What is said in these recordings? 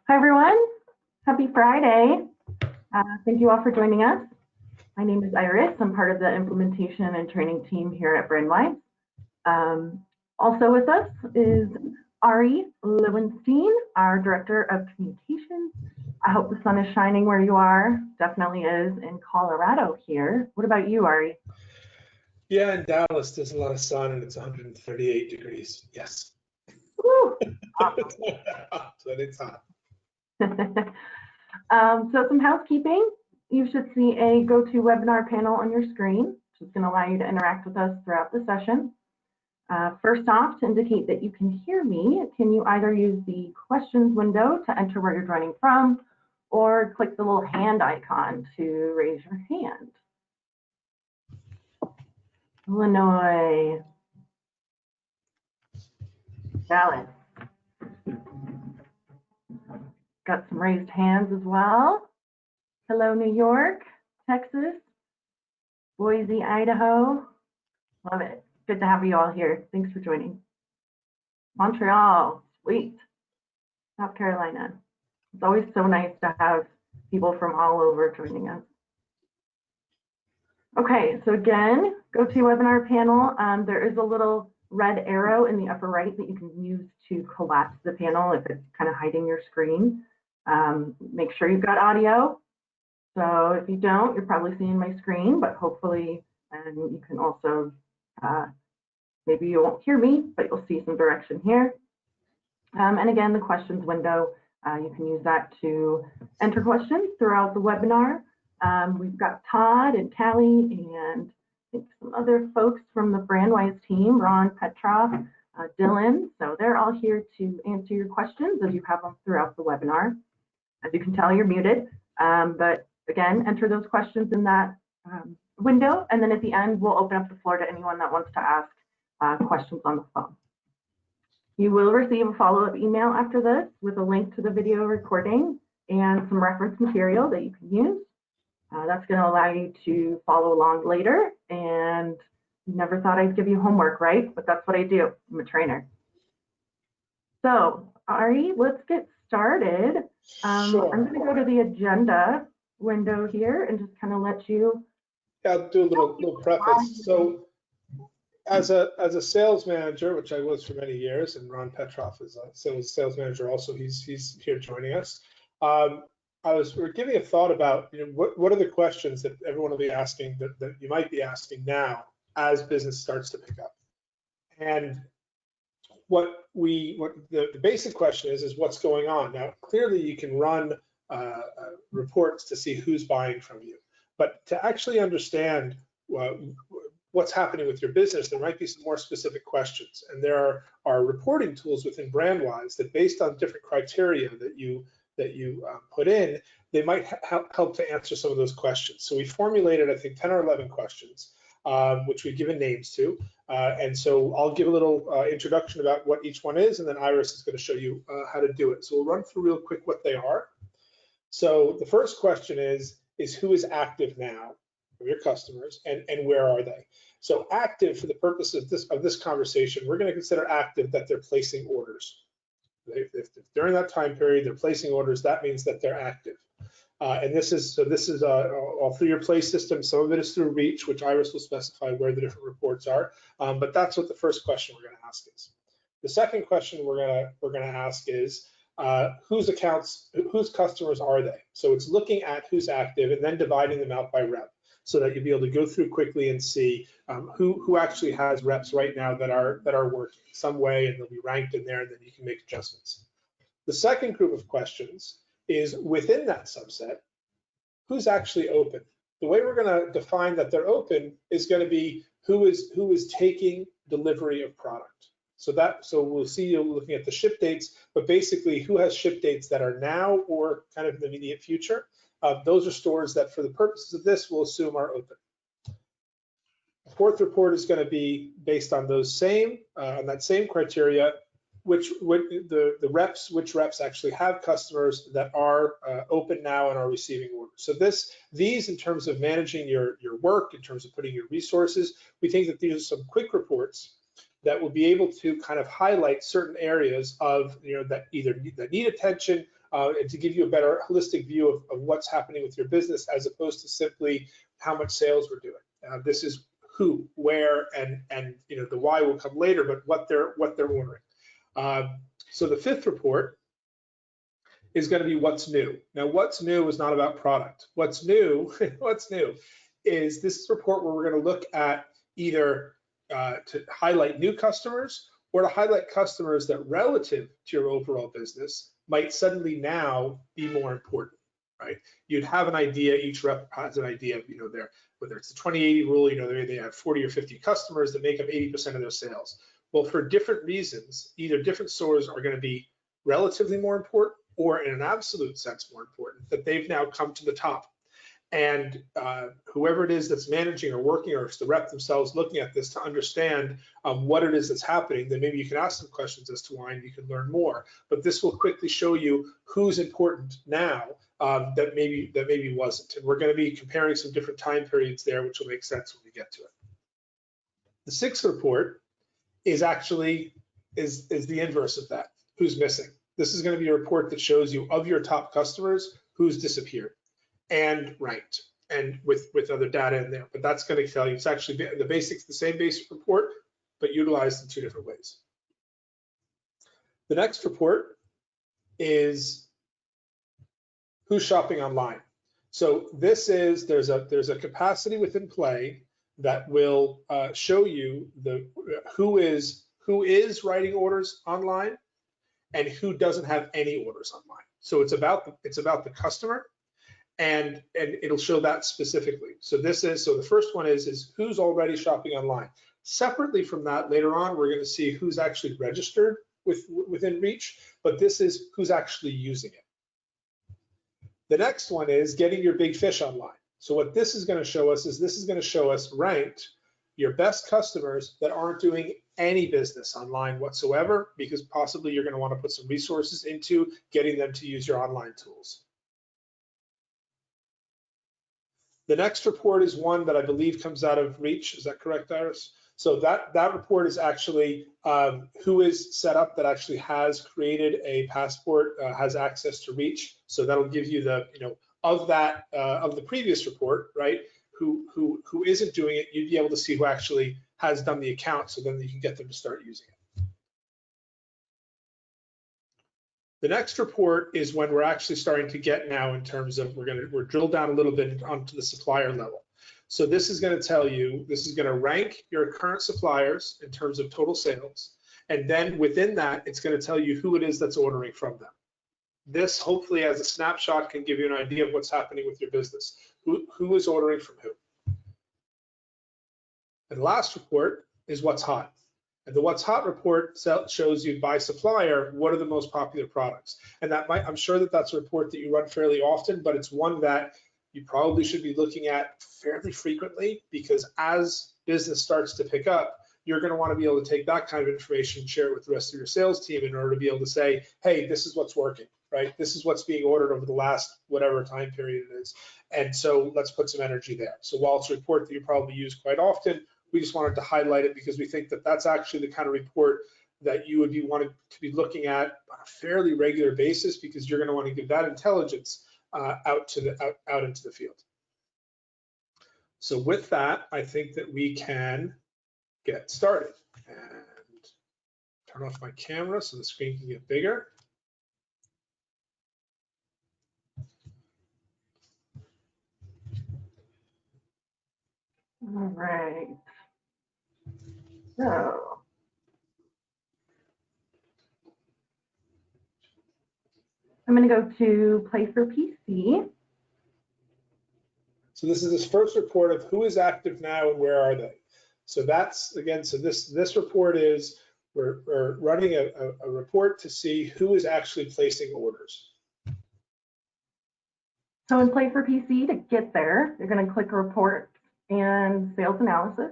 Hi, everyone. Happy Friday. Thank you all for joining us. My name is Iris. I'm part of the implementation and training team here at Brandwise. Also with us is Ari Lewenstein, our Director of Communications. I hope the sun is shining where you are. Definitely is in Colorado here. What about you, Ari? Yeah, in Dallas, there's a lot of sun and it's 138 degrees. Yes. Woo! But it's hot. So some housekeeping. You should see a GoToWebinar panel on your screen, which is going to allow you to interact with us throughout the session. First off, to indicate that you can hear me, can you either use the questions window to enter where you're joining from, or click the little hand icon to raise your hand. Illinois. Dallas. Got some raised hands as well. Hello, New York, Texas, Boise, Idaho. Love it. Good to have you all here. Thanks for joining. Montreal, sweet. South Carolina. It's always so nice to have people from all over joining us. Okay, so again, GoToWebinar panel. There is a little red arrow in the upper right that you can use to collapse the panel if it's kind of hiding your screen. Make sure you've got audio. So if you don't, you're probably seeing my screen, but hopefully, and you can also, maybe you won't hear me, but you'll see some direction here. And again, the questions window, you can use that to enter questions throughout the webinar. We've got Todd and Callie and I think some other folks from the Brandwise team, Ron, Petrov, Dylan. So they're all here to answer your questions as you have them throughout the webinar. As you can tell, you're muted, but again, enter those questions in that window, and then at the end, we'll open up the floor to anyone that wants to ask questions on the phone. You will receive a follow-up email after this with a link to the video recording and some reference material that you can use. That's going to allow you to follow along later, and never thought I'd give you homework, right? But that's what I do. I'm a trainer. So, Ari, let's get started. Sure. I'm going to go to the agenda window here and just kind of let you. Yeah, I'll do a little preface. So, as a sales manager, which I was for many years, and Ron Petrov is a sales manager also. He's here joining us. We're giving a thought about what are the questions that everyone will be asking that you might be asking now as business starts to pick up, and what the basic question is what's going on. Now, clearly you can run reports to see who's buying from you, but to actually understand what's happening with your business, there might be some more specific questions. And there are reporting tools within Brandwise that, based on different criteria that you put in, they might help to answer some of those questions. So we formulated, I think, 10 or 11 questions, which we've given names to. And so I'll give a little introduction about what each one is, and then Iris is going to show you how to do it. So we'll run through real quick what they are. So the first question is who is active now of your customers, and where are they? So active, for the purpose of this conversation, we're going to consider active that they're placing orders. If during that time period they're placing orders, that means that they're active. And this is all through your place system. Some of it is through Reach, which Iris will specify where the different reports are. But that's what the first question we're going to ask is. The second question we're going to ask is whose customers are they? So it's looking at who's active and then dividing them out by rep, so that you'll be able to go through quickly and see who actually has reps right now that are working some way, and they'll be ranked in there, and then you can make adjustments. The second group of questions is within that subset, who's actually open. The way we're going to define that they're open is going to be who is taking delivery of product. So we'll see you looking at the ship dates, but basically who has ship dates that are now or kind of in the immediate future. Those are stores that, for the purposes of this, we'll assume are open. The fourth report is going to be based on those same on that same criteria, which reps actually have customers that are open now and are receiving orders. So these in terms of managing your work, in terms of putting your resources, we think that these are some quick reports that will be able to kind of highlight certain areas of that need attention, and to give you a better holistic view of what's happening with your business, as opposed to simply how much sales we're doing. This is who, where, and the why will come later, but what they're ordering. So the fifth report is going to be what's new. Now, what's new is not about product. What's new is this report where we're going to look at either to highlight new customers or to highlight customers that relative to your overall business might suddenly now be more important, right? You'd have an idea, each rep has an idea of, whether it's the 20-80 rule, they have 40 or 50 customers that make up 80% of their sales. Well, for different reasons, either different stores are going to be relatively more important or in an absolute sense more important, that they've now come to the top. And whoever it is that's managing or working, or if it's the rep themselves looking at this to understand what it is that's happening, then maybe you can ask some questions as to why, and you can learn more. But this will quickly show you who's important now that maybe wasn't. And we're going to be comparing some different time periods there, which will make sense when we get to it. The sixth report is actually is the inverse of that. Who's missing? This is going to be a report that shows you of your top customers who's disappeared and ranked, and with other data in there. But that's going to tell you it's actually the same basic report, but utilized in two different ways. The next report is who's shopping online. So this is there's a capacity within Play that will show you who is writing orders online and who doesn't have any orders online. So it's about the customer, and it'll show that specifically. So the first one is who's already shopping online. Separately from that, later on we're going to see who's actually registered within Reach, but this is who's actually using it. The next one is getting your big fish online. So what this is going to show us is ranked your best customers that aren't doing any business online whatsoever, because possibly you're going to want to put some resources into getting them to use your online tools. The next report is one that I believe comes out of Reach. Is that correct, Iris? So that report is actually who is set up that actually has created a passport, has access to Reach. So that'll give you the, of the previous report, right? Who isn't doing it, you'd be able to see who actually has done the account, so then you can get them to start using it. The next report is when we're actually starting to get now in terms of we're drilled down a little bit onto the supplier level. So this is going to tell you, this is going to rank your current suppliers in terms of total sales, and then within that, it's going to tell you who it is that's ordering from them. This, hopefully, as a snapshot, can give you an idea of what's happening with your business. Who is ordering from who? And the last report is what's hot. And the what's hot report shows you by supplier what are the most popular products. And I'm sure that's a report that you run fairly often, but it's one that you probably should be looking at fairly frequently, because as business starts to pick up, you're going to want to be able to take that kind of information and share it with the rest of your sales team in order to be able to say, hey, this is what's working, right? This is what's being ordered over the last whatever time period it is. And so let's put some energy there. So while it's a report that you probably use quite often, we just wanted to highlight it because we think that that's actually the kind of report that you would be wanting to be looking at on a fairly regular basis, because you're going to want to give that intelligence out into the field. So with that, I think that we can get started and turn off my camera so the screen can get bigger. All right. So I'm going to go to Play for PC. So this is this first report of who is active now and where are they. So that's, again, so this report is, we're running a report to see who is actually placing orders. So in Play for PC, to get there, you're going to click Report and Sales Analysis.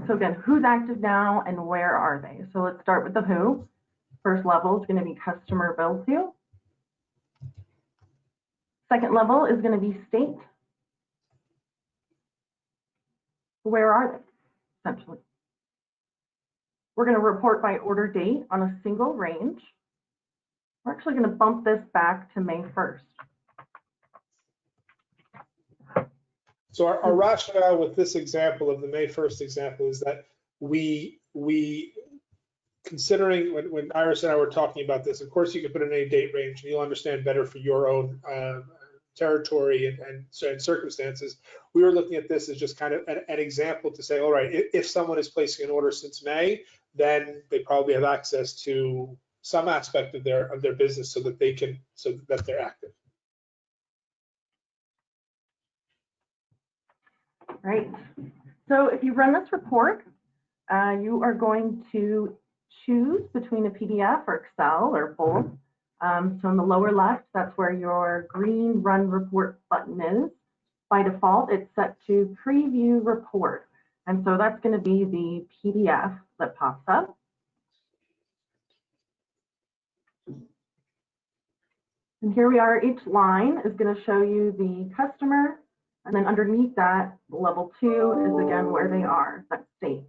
So again, who's active now and where are they? So let's start with the who. First level is going to be customer bill to. Second level is going to be state. Where are they, essentially? We're going to report by order date on a single range. We're actually going to bump this back to May 1st. So our rationale with this example of the May 1st example is that we considering when Iris and I were talking about this, of course you can put in any date range and you'll understand better for your own territory and certain circumstances. We were looking at this as just kind of an example to say, all right, if someone is placing an order since May, then they probably have access to some aspect of their business so that they're active. Right. So if you run this report, you are going to choose between a PDF or Excel or both. So in the lower left, that's where your green Run Report button is. By default, it's set to Preview Report. And so that's going to be the PDF that pops up. And here we are, each line is going to show you the customer. And then underneath that, level 2 is again where they are, that state.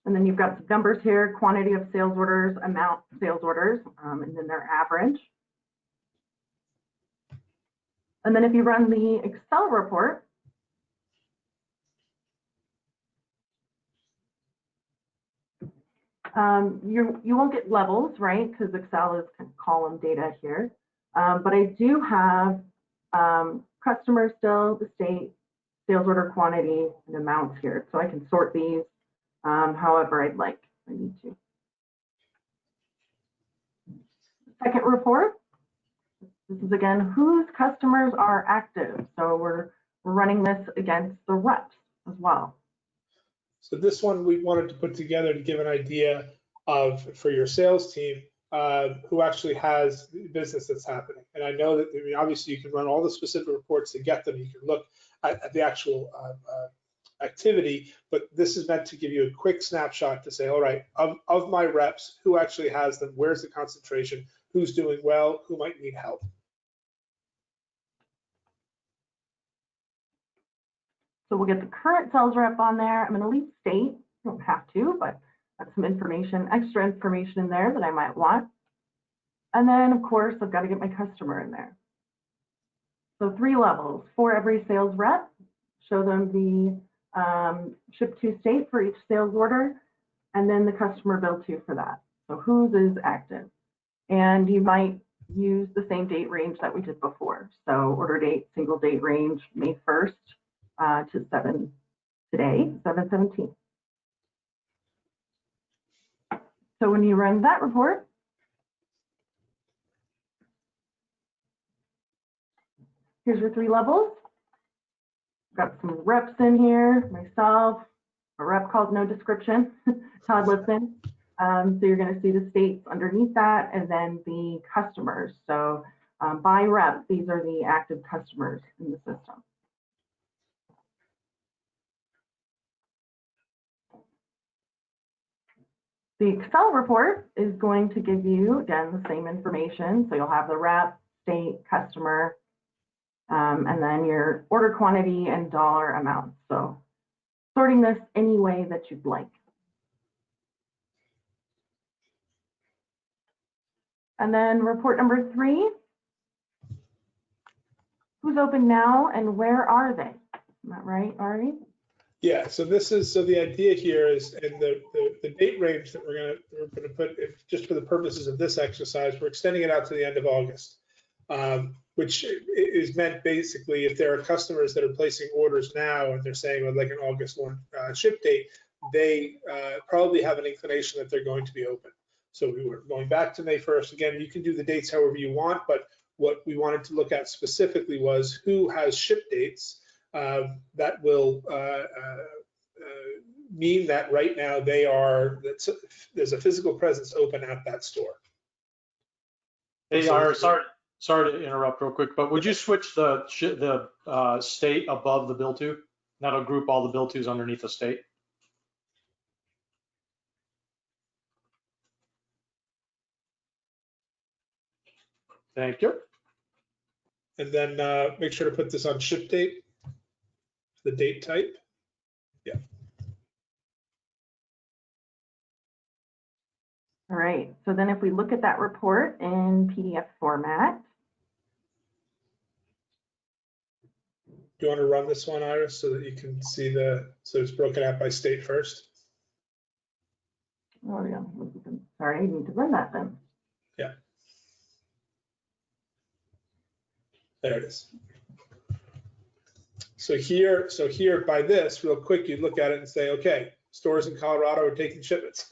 And then you've got some numbers here, quantity of sales orders, amount of sales orders, and then their average. And then if you run the Excel report, you won't get levels, right? Because Excel is kind of column data here. But I do have customers still, the state, sales order quantity, and amounts here. So I can sort these however I'd like. I need to. Second report. This is again whose customers are active. So we're running this against the reps as well. So this one we wanted to put together to give an idea of, for your sales team, who actually has business that's happening. And I know that, I mean, obviously you can run all the specific reports to get them. You can look at the actual activity, but this is meant to give you a quick snapshot to say, all right, of my reps, who actually has them, where's the concentration, who's doing well, who might need help. So we'll get the current sales rep on there. I'm going to leave state. You don't have to, but that's some information, extra information in there that I might want. And then, of course, I've got to get my customer in there. So 3 levels for every sales rep. Show them the ship to state for each sales order, and then the customer bill to for that. So whose is active. And you might use the same date range that we did before. So order date, single date range, May 1st. To 7 today, 7/17. So when you run that report, here's your 3 levels. Got some reps in here, myself, a rep called no description, Todd Lipton. So you're going to see the states underneath that, and then the customers. So by rep, these are the active customers in the system. The Excel report is going to give you, again, the same information. So you'll have the rep, state, customer, and then your order quantity and dollar amount. So sorting this any way that you'd like. And then report number 3, who's open now and where are they? Isn't that right, Ari? Yeah, so the idea here is in the date range that we're gonna put, just for the purposes of this exercise, we're extending it out to the end of August, which is meant basically if there are customers that are placing orders now and they're saying would like an August 1 ship date, they probably have an inclination that they're going to be open. So we were going back to May 1st. Again, you can do the dates however you want, but what we wanted to look at specifically was who has ship dates that will mean that right now there's a physical presence open at that store. Hey, Iris, sorry to interrupt real quick, but would you switch the state above the bill to? That'll group all the bill tos underneath the state. Thank you. And then make sure to put this on ship date. the date type. Yeah. All right, so then if we look at that report in PDF format. Do you want to run this one, Iris, so that you can see so it's broken out by state first? Oh yeah, sorry, I need to run that then. Yeah. There it is. So here by this, real quick, you look at it and say, okay, stores in Colorado are taking shipments,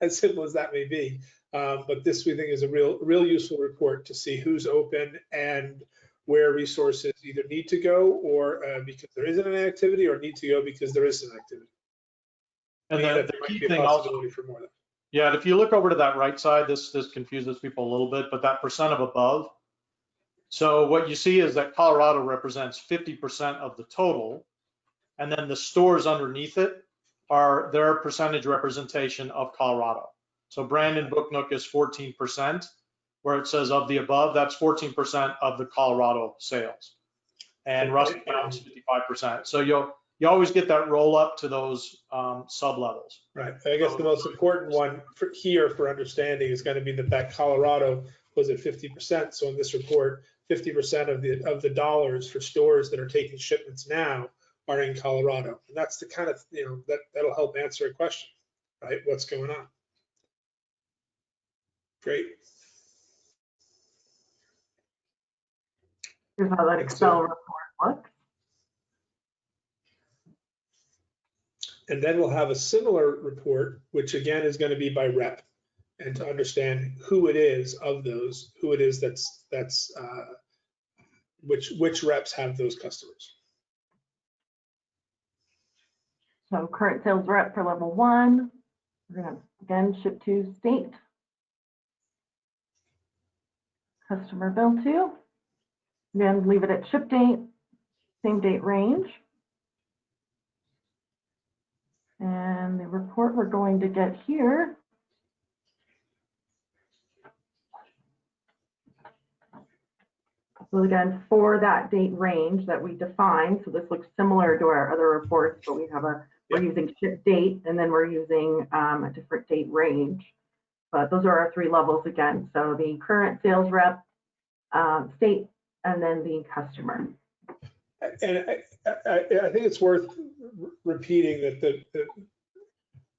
as simple as that may be. But this we think is a real useful report to see who's open and where resources either need to go or because there isn't an activity, or need to go because there is an activity. And there the might key be a thing possibility also, for more than. yeah, and if you look over to that right side, this confuses people a little bit, but that percent of above. So what you see is that Colorado represents 50% of the total, and then the stores underneath it are their percentage representation of Colorado. So Brandon Book Nook is 14%, where it says of the above, that's 14% of the Colorado sales. And Rusty Mountain's 55%. So you always get that roll up to those sub levels. Right. I guess the most important one for understanding is going to be that Colorado was at 50%. So in this report, 50% of the dollars for stores that are taking shipments now are in Colorado. And that's the kind of, that'll help answer a question, right? What's going on? Great. Here's how that Excel report looks. And then we'll have a similar report, which again is going to be by rep, and to understand who it is of those, who it is which reps have those customers. So current sales rep for level 1, we're going to again ship to state. Customer bill to, again leave it at ship date, same date range. And the report we're going to get here so again, for that date range that we defined, so this looks similar to our other reports, but we're using ship date, and then we're using a different date range. But those are our 3 levels again. So the current sales rep, state, and then the customer. And I think it's worth repeating that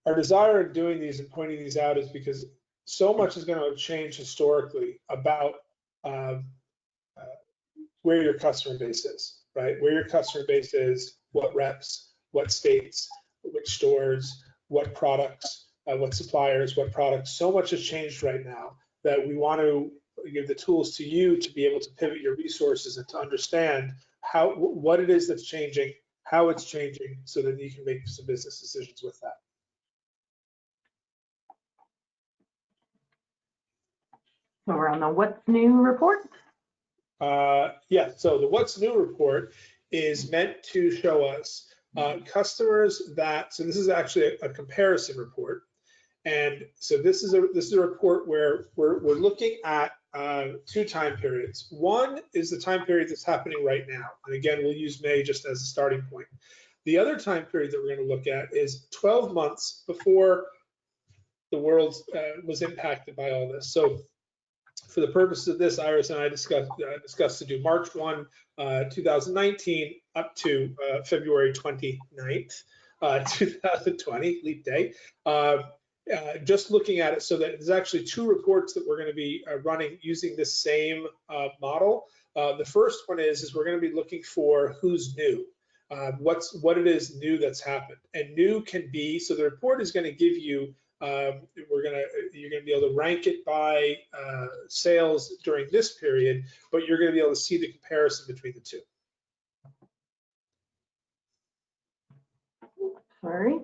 our desire in doing these and pointing these out is because so much is going to change historically about where your customer base is, right? Where your customer base is, what reps, what states, which stores, what products, what suppliers, what products. So much has changed right now that we want to give the tools to you to be able to pivot your resources and to understand what it is that's changing, how it's changing, so that you can make some business decisions with that. So we're on the what's new report. Yeah, so the what's new report is meant to show us customers so this is actually a comparison report. And so this is a report where we're looking at 2 time periods. One is the time period that's happening right now. And again, we'll use May just as a starting point. The other time period that we're going to look at is 12 months before the world was impacted by all this. So for the purposes of this, Iris and I discussed to do March 1, 2019 up to February 29th, 2020, leap day. Just looking at it, so that there's actually 2 reports that we're going to be running using this same model. The first one is we're going to be looking for who's new, what it is new that's happened. And new can be, so the report is going to give you, you're going to be able to rank it by sales during this period, but you're going to be able to see the comparison between the 2. Sorry.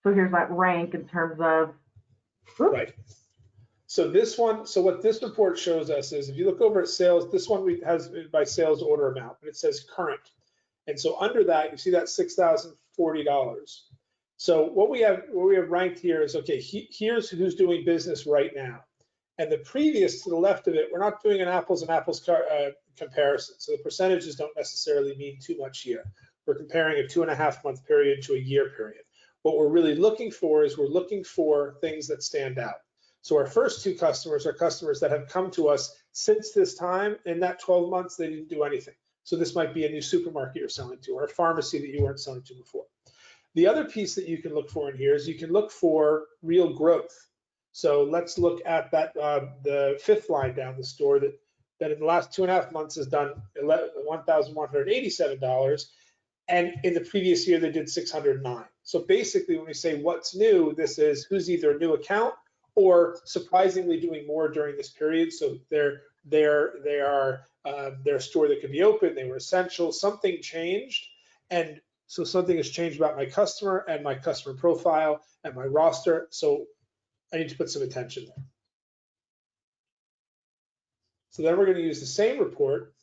So here's that rank in terms of. Oops. Right. So what this report shows us is, if you look over at sales, this one has by sales order amount, and it says current. And so under that, you see that $6,040. So what we have ranked here is, okay, here's who's doing business right now. And the previous to the left of it, we're not doing an apples and apples comparison. So the percentages don't necessarily mean too much here. We're comparing a 2.5 month period to a year period. What we're really looking for is we're looking for things that stand out. So our first two customers are customers that have come to us since this time. In that 12 months, they didn't do anything. So this might be a new supermarket you're selling to or a pharmacy that you weren't selling to before. The other piece that you can look for in here is you can look for real growth. So let's look at that, the fifth line down the store that in the last 2.5 months has done $1,187. And in the previous year, they did 609. So basically, when we say what's new, this is who's either a new account or surprisingly doing more during this period. So they're a store that could be open, they were essential, something changed. And so something has changed about my customer and my customer profile and my roster. So I need to put some attention there. So then we're going to use the same report,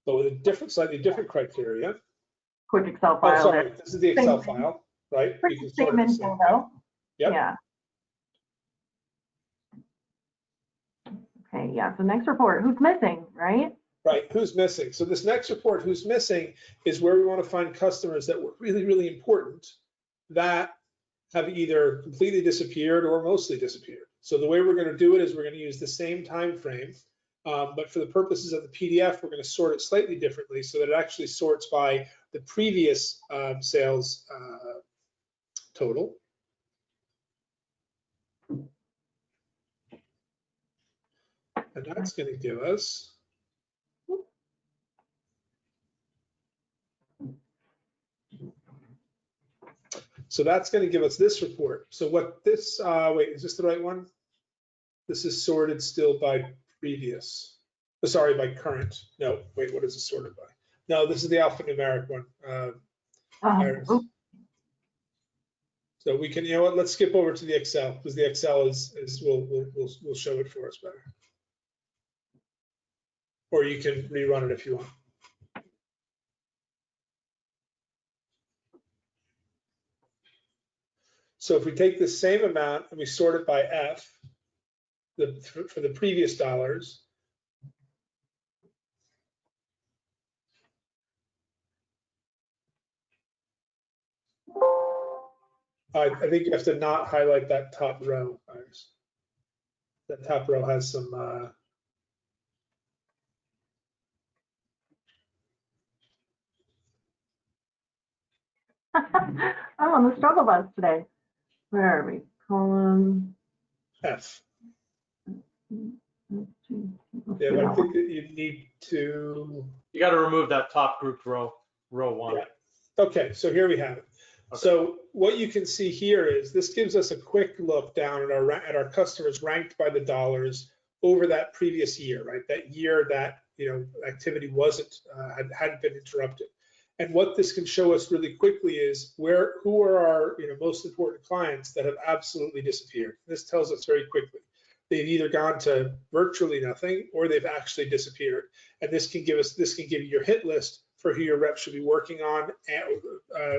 but with a different, slightly different criteria. Quick Excel file. Oh, sorry, there. this is the Excel file, right? Pretty You can sort it the same way. Yep. Yeah. Okay, yeah, so next report, who's missing, right? Right, who's missing? So this next report, who's missing, is where we want to find customers that were really, really important that have either completely disappeared or mostly disappeared. So the way we're going to do it is we're going to use the same time frame, but for the purposes of the PDF, we're going to sort it slightly differently so that it actually sorts by the previous sales total. And that's going to give us this report. So what this, wait, is this the right one? This is sorted still by previous. Oh, sorry, by current. No, wait, what is it sorted by? No, this is the alphanumeric one. So we can, you know what? Let's skip over to the Excel because the Excel will show it for us better. Or you can rerun it if you want. So if we take the same amount and we sort it by F, for the previous dollars, I think you have to not highlight that top row, Iris. That top row has some I'm on the struggle bus today. Where are we? Column F. Yeah, Yeah, but I think that you need to. You got to remove that top grouped row one. Yeah. Okay, so here we have it. Okay. So what you can see here is this gives us a quick look down at our customers ranked by the dollars over that previous year, right? That year that activity hadn't been interrupted. And what this can show us really quickly is who are our most important clients that have absolutely disappeared. This tells us very quickly. They've either gone to virtually nothing or they've actually disappeared. And this can give you your hit list for who your rep should be working on,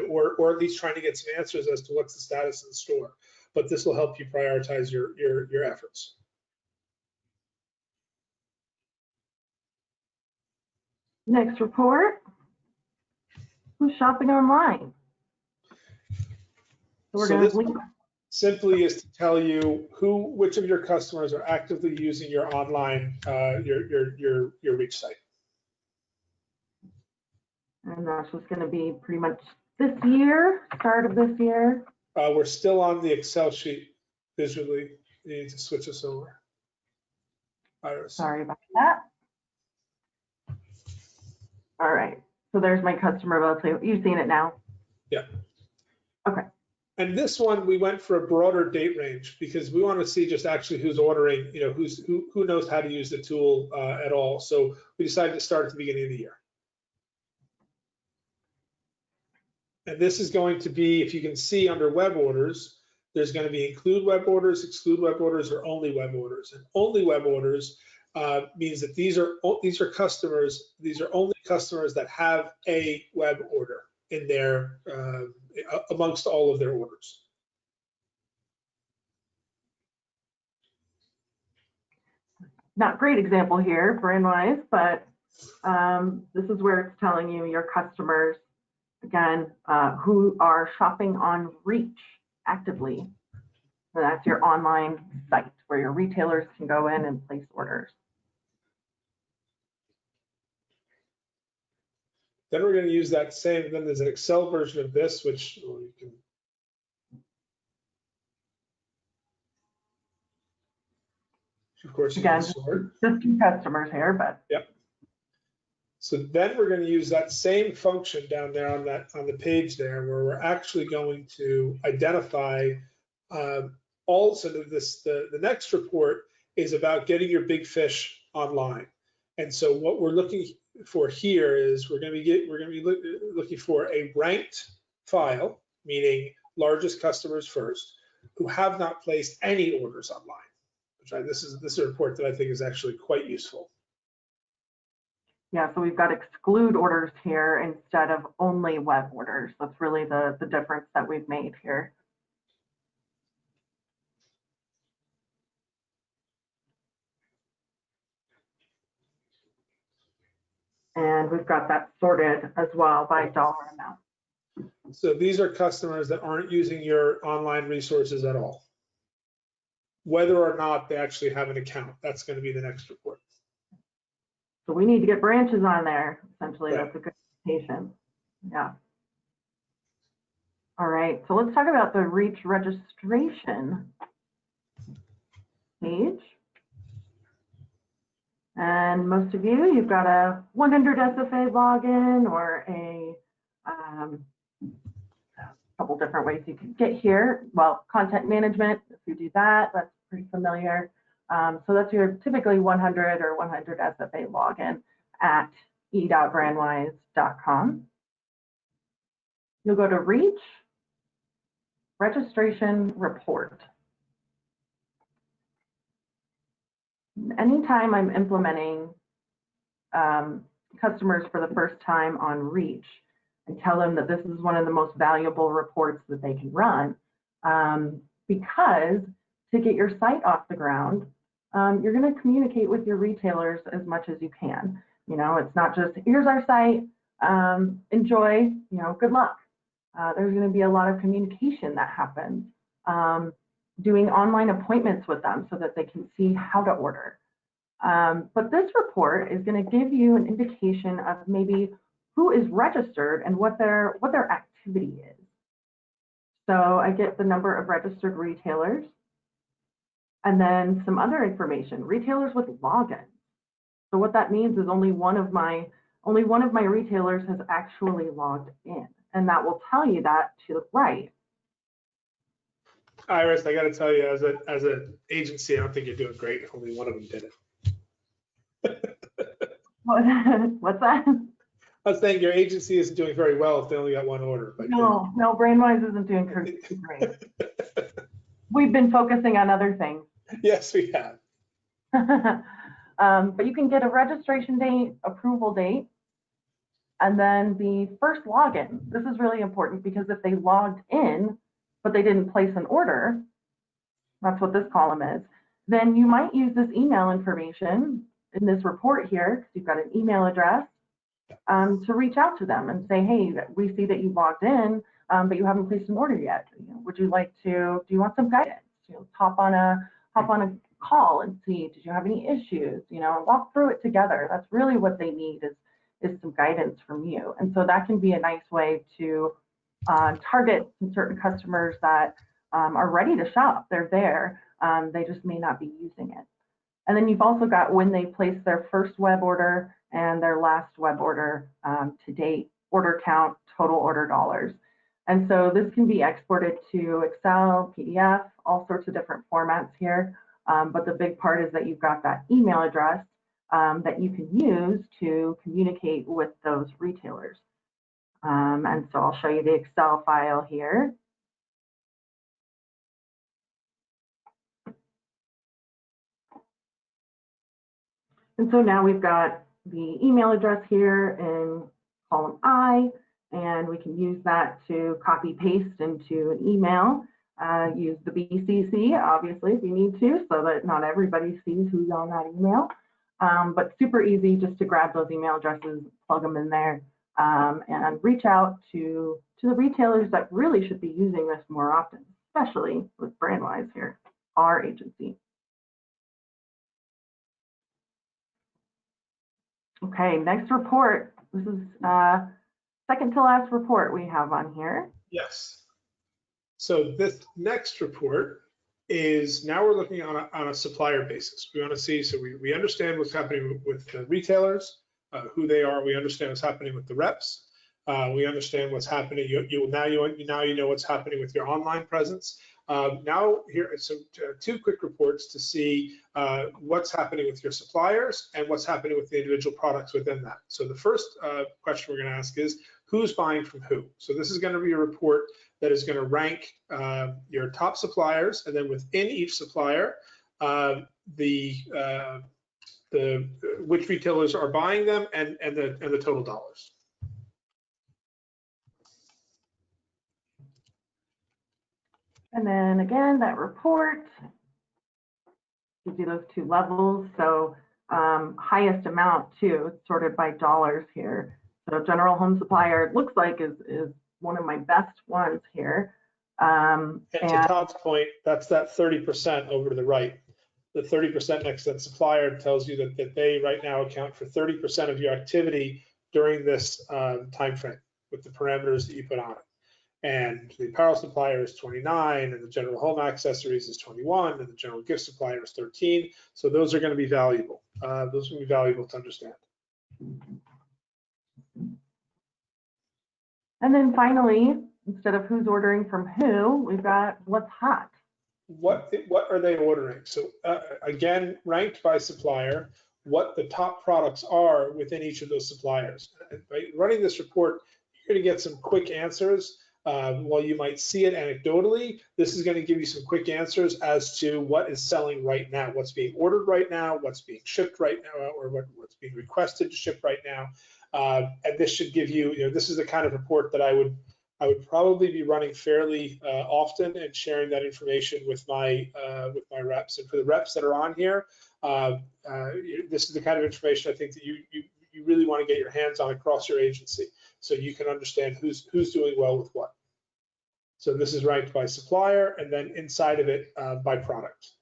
or at least trying to get some answers as to what's the status of the store. But this will help you prioritize your efforts. Next report. Who's shopping online? So we're going to simply is to tell you which of your customers are actively using your online your reach site. And that's just going to be pretty much this year, start of this year. We're still on the Excel sheet visually. You need to switch us over. Iris. Sorry about that. All right. So there's my customer availability. You've seen it now? Yeah. Okay. And this one, we went for a broader date range because we want to see just actually who's ordering, who knows how to use the tool at all. So we decided to start at the beginning of the year. And this is going to be, if you can see under web orders, there's going to be include web orders, exclude web orders, or only web orders. And only web orders means that these are only customers that have a web order in their amongst all of their orders. not great example here, Brandwise, but this is where it's telling you your customers, again, who are shopping on Reach actively. So that's your online site where your retailers can go in and place orders. Then we're going to use that same, then there's an Excel version of this, which you can. Of course, you Again, can sort. Just 2 customers here, but. Yep. So then we're going to use that same function down there on the page there, where we're actually going to identify also the next report is about getting your big fish online. And so what we're looking for here is we're going to be looking for a ranked file, meaning largest customers first, who have not placed any orders online. This is a report that I think is actually quite useful. Yeah, so we've got exclude orders here instead of only web orders. That's really the difference that we've made here. And we've got that sorted as well by dollar amount. So these are customers that aren't using your online resources at all. Whether or not they actually have an account, that's going to be the next report. So we need to get branches on there. Essentially, Right. That's a good indication. Yeah. All right, so let's talk about the Reach registration page. And most of you've got a 100 SFA login or a couple different ways you can get here. Well, content management, if you do that, that's pretty familiar. So that's your typically 100 or 100 SFA login at e.brandwise.com. You'll go to Reach, Registration Report. Anytime I'm implementing customers for the first time on Reach, and tell them that this is one of the most valuable reports that they can run, because to get your site off the ground, you're going to communicate with your retailers as much as you can. You know, it's not just here's our site, enjoy, good luck. There's going to be a lot of communication that happens, doing online appointments with them so that they can see how to order. But this report is going to give you an indication of maybe who is registered and what their activity is. So I get the number of registered retailers, and then some other information, retailers with logins. So what that means is only one of my retailers has actually logged in, and that will tell you that to the right. Iris, I got to tell you, as an agency, I don't think you're doing great. Only one of them did it. What's that? I was saying your agency isn't doing very well if they only got one order. But no, Brandwise isn't doing great. We've been focusing on other things. Yes, we have. But you can get a registration date, approval date, and then the first login. This is really important because if they logged in, but they didn't place an order, that's what this column is, then you might use this email information in this report here, because you've got an email address, to reach out to them and say, hey, we see that you logged in, but you haven't placed an order yet. Would you like to, do you want some guidance? Hop on a call and see, did you have any issues? Walk through it together. That's really what they need is some guidance from you. And so that can be a nice way to target some certain customers that are ready to shop. They're there. They just may not be using it. And then you've also got when they place their first web order and their last web order to date, order count, total order dollars. And so this can be exported to Excel, PDF, all sorts of different formats here. But the big part is that you've got that email address that you can use to communicate with those retailers. And so I'll show you the Excel file here. And so now we've got the email address here in column I, and we can use that to copy paste into an email. Use the BCC, obviously, if you need to, so that not everybody sees who's on that email. But super easy just to grab those email addresses, plug them in there, and reach out to the retailers that really should be using this more often, especially with Brandwise here, our agency. Okay, next report. This is second to last report we have on here. Yes. So this next report is now we're looking on a supplier basis. We want to see, so we understand what's happening with the retailers, who they are. We understand what's happening with the reps. We understand what's happening. Now you know what's happening with your online presence. Now here are some two quick reports to see what's happening with your suppliers and what's happening with the individual products within that. So the first question we're going to ask is, who's buying from who? So this is going to be a report that is going to rank your top suppliers, and then within each supplier, which retailers are buying them and the total dollars. And then again, that report gives you those two levels. So highest amount too, sorted by dollars here. So general home supplier, it looks like is one of my best ones here. And to Todd's point, that's that 30% over to the right. The 30% next to that supplier tells you that they right now account for 30% of your activity during this time frame with the parameters that you put on it. And the apparel supplier is 29, and the general home accessories is 21, and the general gift supplier is 13. So those are going to be valuable. Those will be valuable to understand. And then finally, instead of who's ordering from who, we've got what's hot. What are they ordering? So again, ranked by supplier, what the top products are within each of those suppliers. By running this report, you're going to get some quick answers. While you might see it anecdotally, this is going to give you some quick answers as to what is selling right now, what's being ordered right now, what's being shipped right now, or what's being requested to ship right now. And this should give you, this is the kind of report that I would probably be running fairly often and sharing that information with my reps. And for the reps that are on here, this is the kind of information I think that you really want to get your hands on across your agency, so you can understand who's doing well with what. So this is ranked by supplier, and then inside of it by product.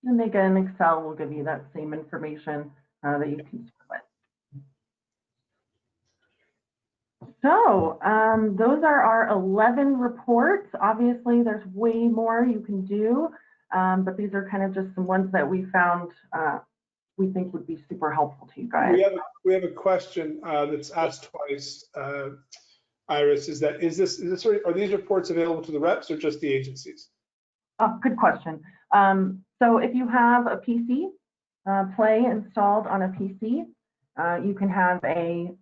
And again, Excel will give you that same information that you can start with. So those are our 11 reports. Obviously, there's way more you can do, but these are kind of just some ones that we found we think would be super helpful to you guys. We have a question that's asked twice, Iris. Are these reports available to the reps or just the agencies? Oh, good question. So if you have a PC Play installed on a PC, you can have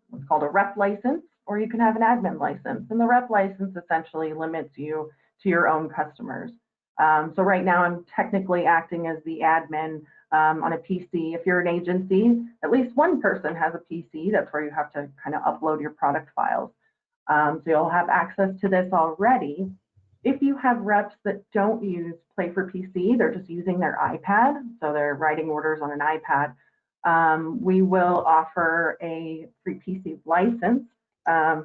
what's called a rep license, or you can have an admin license. And the rep license essentially limits you to your own customers. So right now I'm technically acting as the admin on a PC. If you're an agency, at least one person has a PC. That's where you have to kind of upload your product files. So you'll have access to this already. If you have reps that don't use Play for PC, they're just using their iPad, so they're writing orders on an iPad, we will offer a free PC license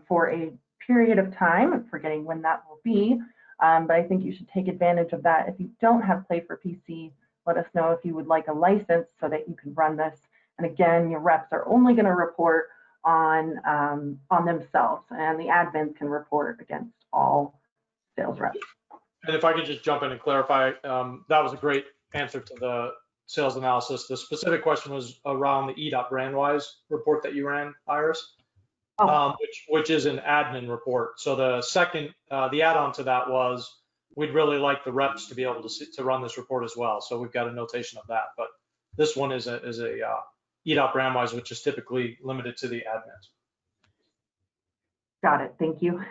for a period of time. I'm forgetting when that will be, but I think you should take advantage of that. If you don't have Play for PC, let us know if you would like a license so that you can run this. And again, your reps are only going to report on themselves, and the admins can report against all sales reps. And if I could just jump in and clarify, that was a great answer to the sales analysis. The specific question was around the e.brandwise report that you ran, Iris, which is an admin report. So the second, the add-on to that was, we'd really like the reps to be able to run this report as well. So we've got a notation of that. But this one is a e.brandwise, which is typically limited to the admins. Got it. Thank you.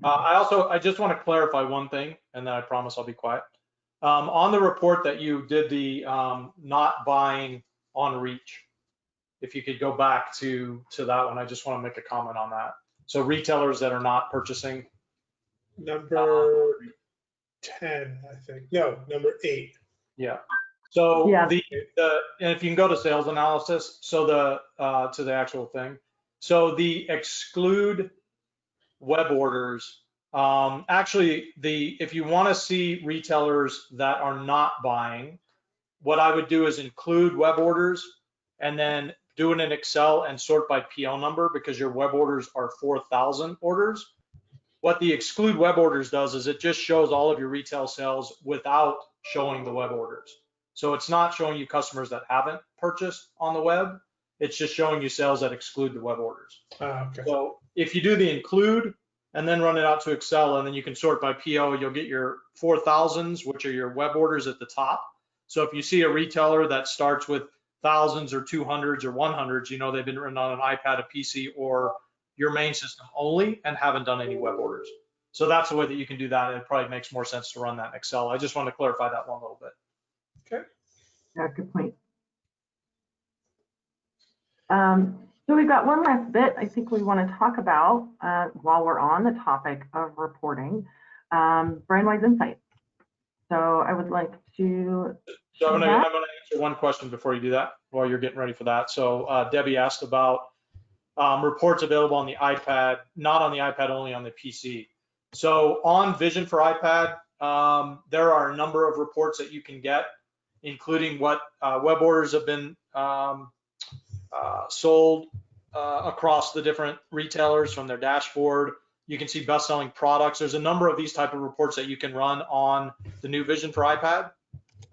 I just want to clarify one thing, and then I promise I'll be quiet. On the report that you did, the not buying on reach, if you could go back to that one, I just want to make a comment on that. So retailers that are not purchasing Number 10, I think. No, number 8. Yeah. So Yeah. and if you can go to sales analysis, so to the actual thing. So the exclude web orders, actually if you want to see retailers that are not buying, what I would do is include web orders and then do it in Excel and sort by PO number, because your web orders are 4,000 orders. What the exclude web orders does is it just shows all of your retail sales without showing the web orders. So it's not showing you customers that haven't purchased on the web. It's just showing you sales that exclude the web orders. Okay. So if you do the include and then run it out to Excel, and then you can sort by PO, you'll get your 4,000s, which are your web orders at the top. So if you see a retailer that starts with thousands or 200s or 100s, you know they've been written on an iPad, a PC, or your main system only and haven't done any web orders. So that's the way that you can do that. It probably makes more sense to run that in Excel. I just want to clarify that one little bit. Okay. Yeah, good point. So we've got one last bit I think we want to talk about while we're on the topic of reporting, Brandwise Insight. So I would like to. So I'm going to answer one question before you do that, while you're getting ready for that. So Debbie asked about reports available on the iPad, not on the iPad, only on the PC. So on Vision for iPad, there are a number of reports that you can get, including what web orders have been sold across the different retailers from their dashboard. You can see best-selling products. There's a number of these type of reports that you can run on the new Vision for iPad.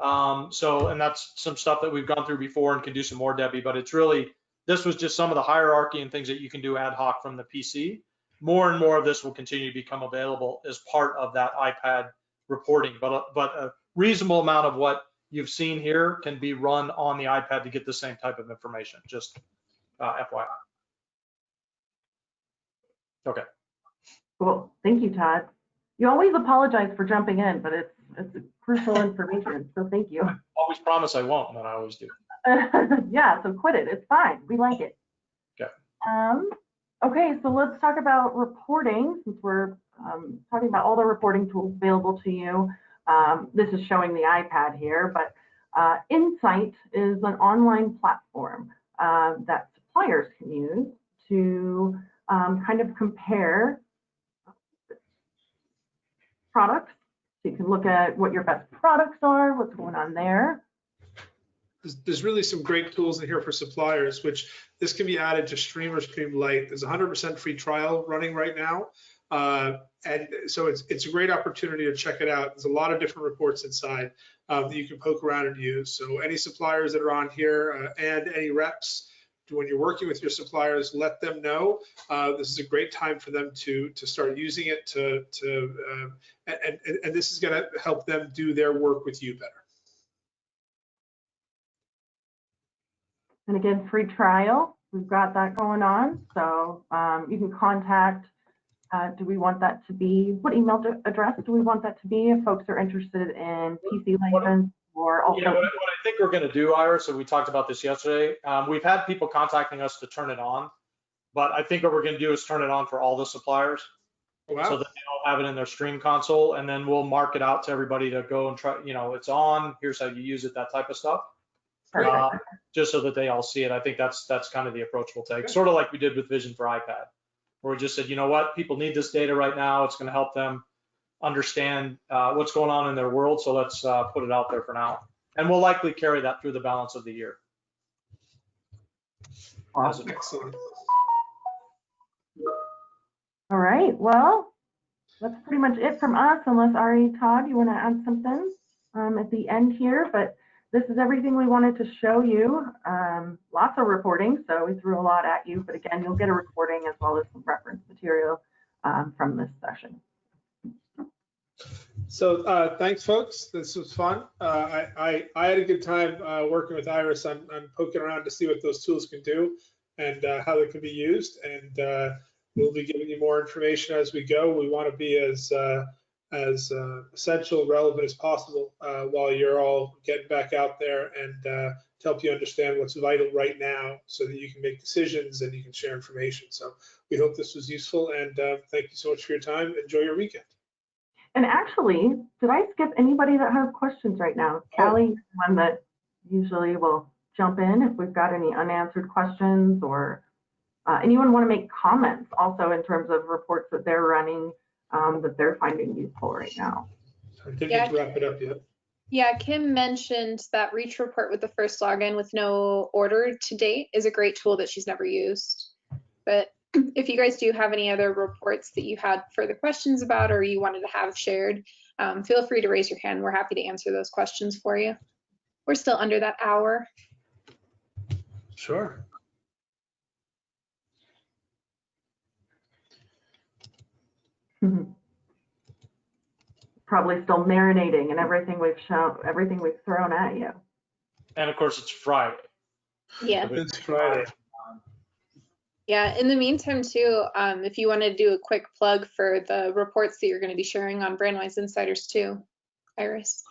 And that's some stuff that we've gone through before and can do some more, Debbie, but it's really, this was just some of the hierarchy and things that you can do ad hoc from the PC. More and more of this will continue to become available as part of that iPad reporting, but a reasonable amount of what you've seen here can be run on the iPad to get the same type of information, just FYI. Okay. Cool. Thank you, Todd. You always apologize for jumping in, but it's crucial information, so thank you. I always promise I won't, and then I always do. Yeah, so quit it. It's fine. We like it. Okay. Okay, so let's talk about reporting, since we're talking about all the reporting tools available to you. This is showing the iPad here, but Insight is an online platform that suppliers can use to kind of compare products. So you can look at what your best products are, what's going on there. There's really some great tools in here for suppliers, which this can be added to Stream or Stream Lite. There's a 100% free trial running right now. And so it's a great opportunity to check it out. There's a lot of different reports inside that you can poke around and use. So any suppliers that are on here and any reps, when you're working with your suppliers, let them know. This is a great time for them to start using it and this is going to help them do their work with you better. And again, free trial, we've got that going on. So you can contact, do we want that to be, what email address do we want that to be if folks are interested in PC license or also? Yeah, what I think we're going to do, Ira, so we talked about this yesterday. We've had people contacting us to turn it on, but I think what we're going to do is turn it on for all the suppliers. Wow. So that they all have it in their Stream console, and then we'll mark it out to everybody to go and try, it's on, here's how you use it, that type of stuff. Just so that they all see it. I think that's kind of the approach we'll take, sort of like we did with Vision for iPad, where we just said, you know what, people need this data right now. It's going to help them understand what's going on in their world. So let's put it out there for now. And we'll likely carry that through the balance of the year. Awesome. Excellent. All right, well, that's pretty much it from us, unless Ari, Todd, you want to add something at the end here, but this is everything we wanted to show you. Lots of reporting, so we threw a lot at you, but again, you'll get a recording as well as some reference material from this session. So thanks, folks. This was fun. I had a good time working with Iris on poking around to see what those tools can do and how they can be used. And we'll be giving you more information as we go. We want to be as essential, relevant as possible while you're all getting back out there and to help you understand what's vital right now so that you can make decisions and you can share information. So we hope this was useful, and thank you so much for your time. Enjoy your weekend. And actually, did I skip anybody that has questions right now? Callie, one that usually will jump in if we've got any unanswered questions, or anyone want to make comments also in terms of reports that they're running that they're finding useful right now. I didn't need to wrap it up yet. Yeah, Kim mentioned that Reach report with the first login with no order to date is a great tool that she's never used. But if you guys do have any other reports that you had further questions about or you wanted to have shared, feel free to raise your hand. We're happy to answer those questions for you. We're still under that hour. Sure. Probably still marinating and everything we've shown, everything we've thrown at you. And of course, it's Friday. Yeah. It's Friday. Yeah, in the meantime too, if you want to do a quick plug for the reports that you're going to be sharing on Brandwise Insiders too, Iris.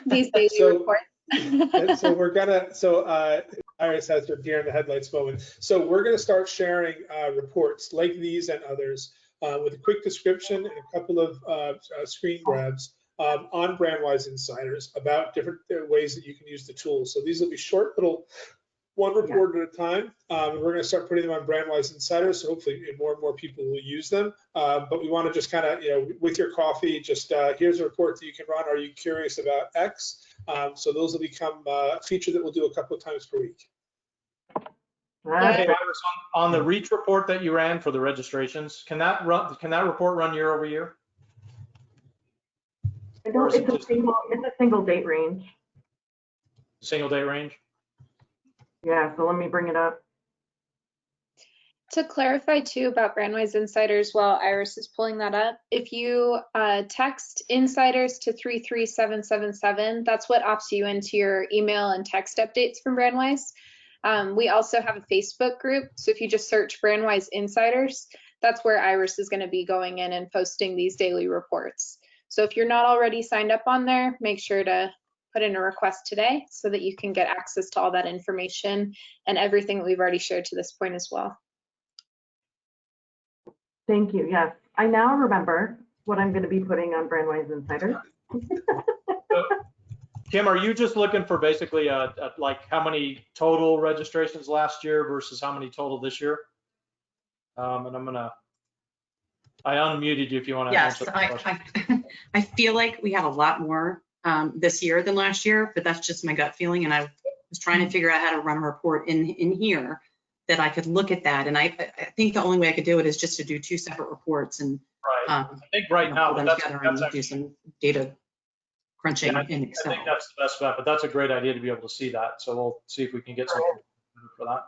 These daily reports. So we're gonna, Iris has her deer in the headlights moment. So we're gonna start sharing reports like these and others with a quick description and a couple of screen grabs on Brandwise Insiders about different ways that you can use the tool. So these will be short little one report at a time. And we're going to start putting them on Brandwise Insiders. So hopefully more and more people will use them. But we want to just kind of, with your coffee, just here's a report that you can run. Are you curious about X? So those will become a feature that we'll do a couple of times per week. Hey, Iris, on the Reach report that you ran for the registrations, can that report run year over year? It's a single date range. Single date range? Yeah, so let me bring it up. To clarify too about Brandwise Insiders while Iris is pulling that up, if you text insiders to 33777, that's what opts you into your email and text updates from Brandwise. We also have a Facebook group, so if you just search Brandwise Insiders, that's where Iris is going to be going in and posting these daily reports. So if you're not already signed up on there, make sure to put in a request today so that you can get access to all that information and everything that we've already shared to this point as well. Thank you. Yes, I now remember what I'm going to be putting on Brandwise Insiders. Kim, are you just looking for basically like how many total registrations last year versus how many total this year? And I unmuted you if you want to answer that question. I feel like we had a lot more this year than last year, but that's just my gut feeling. And I was trying to figure out how to run a report in here that I could look at that. And I think the only way I could do it is just to do two separate reports and I think right now that's actually, do some data crunching in Excel. I think that's the best bet, but that's a great idea to be able to see that. So we'll see if we can get something for that.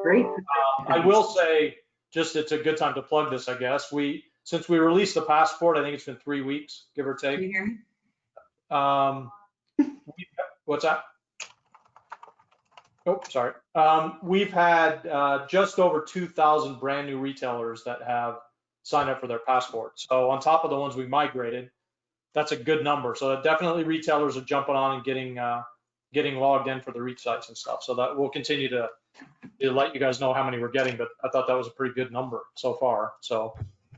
Great. I will say, just it's a good time to plug this, I guess. Since we released the passport, I think it's been 3 weeks, give or take. Can you hear me? What's that? Oh, sorry. We've had just over 2,000 brand new retailers that have signed up for their passport. So on top of the ones we migrated, that's a good number. So definitely retailers are jumping on and getting logged in for the reach sites and stuff. So that we'll continue to let you guys know how many we're getting, but I thought that was a pretty good number so far. So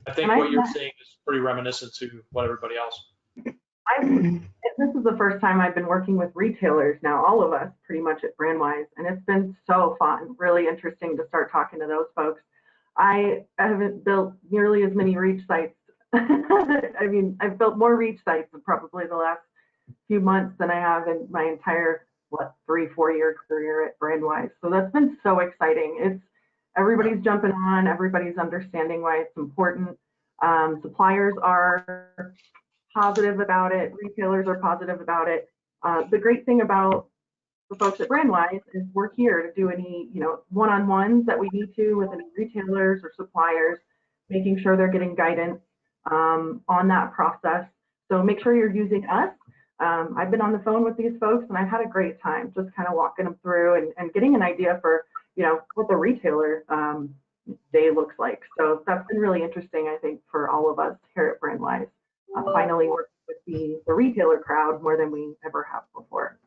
I think what you're seeing is pretty reminiscent to what everybody else. This is the first time I've been working with retailers now, all of us pretty much at Brandwise, and it's been so fun, really interesting to start talking to those folks. I haven't built nearly as many reach sites. I mean, I've built more reach sites in probably the last few months than I have in my entire, 3-4 year career at Brandwise. So that's been so exciting. Everybody's jumping on, everybody's understanding why it's important. Suppliers are positive about it, retailers are positive about it. The great thing about the folks at Brandwise is we're here to do any, one-on-ones that we need to with any retailers or suppliers, making sure they're getting guidance on that process. So make sure you're using us. I've been on the phone with these folks and I've had a great time just kind of walking them through and getting an idea for, what the retailer day looks like. So that's been really interesting, I think, for all of us here at Brandwise. Finally working with the retailer crowd more than we ever have before.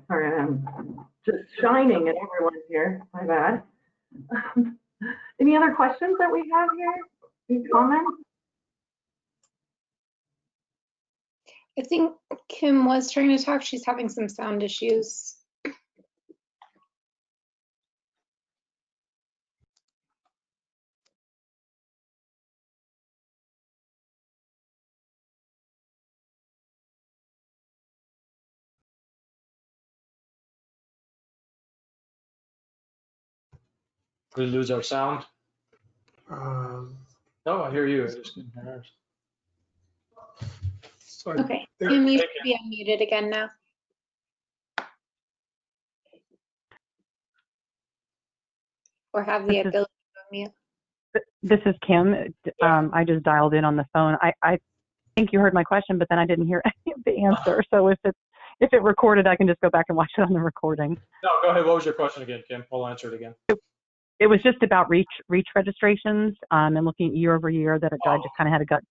Sorry, I'm just shining at everyone here. My bad. Any other questions that we have here? Any comments? I think Kim was trying to talk. She's having some sound issues. We lose our sound. No, I hear you. I just didn't hear ours. So I Okay, think- Kim, you should be unmuted again now. Or have the ability to unmute. This is Kim. I just dialed in on the phone. I think you heard my question, but then I didn't hear any of the answer. So if it recorded, I can just go back and watch it on the recording. No, go ahead. What was your question again, Kim? We'll answer it again. It was just about reach registrations and looking at year over year that I just kind of had a gut.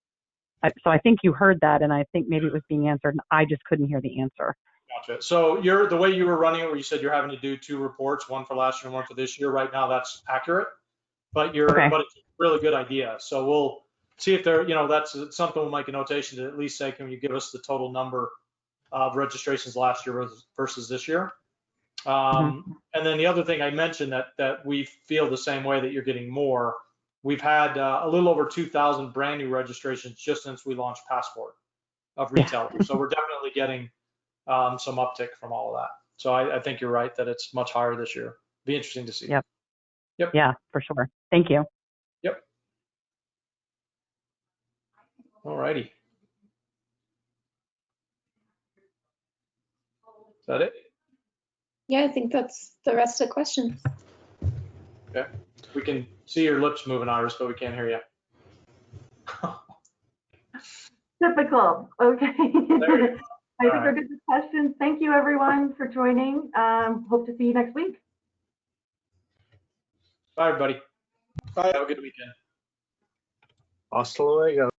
So I think you heard that, and I think maybe it was being answered, and I just couldn't hear the answer. Gotcha. So the way you were running it, where you said you're having to do 2 reports, one for last year and one for this year, right now that's accurate, but Okay. but it's a really good idea. So we'll see if there, that's something we'll make a notation to at least say, can you give us the total number of registrations last year versus this year? And then the other thing I mentioned that we feel the same way, that you're getting more. We've had a little over 2,000 brand new registrations just since we launched Passport of retailers. Yeah. So we're definitely getting some uptick from all of that. So I think you're right that it's much higher this year. Be interesting to see. Yep. Yep. Yeah, for sure. Thank you. Yep. All righty. Is that it? Yeah, I think that's the rest of the questions. Okay. We can see your lips moving, Iris, but we can't hear you. Typical. Okay. I think right. we're good with questions. Thank you, everyone, for joining. Hope to see you next week. Bye, everybody. Bye. Have a good weekend. Hasta luego.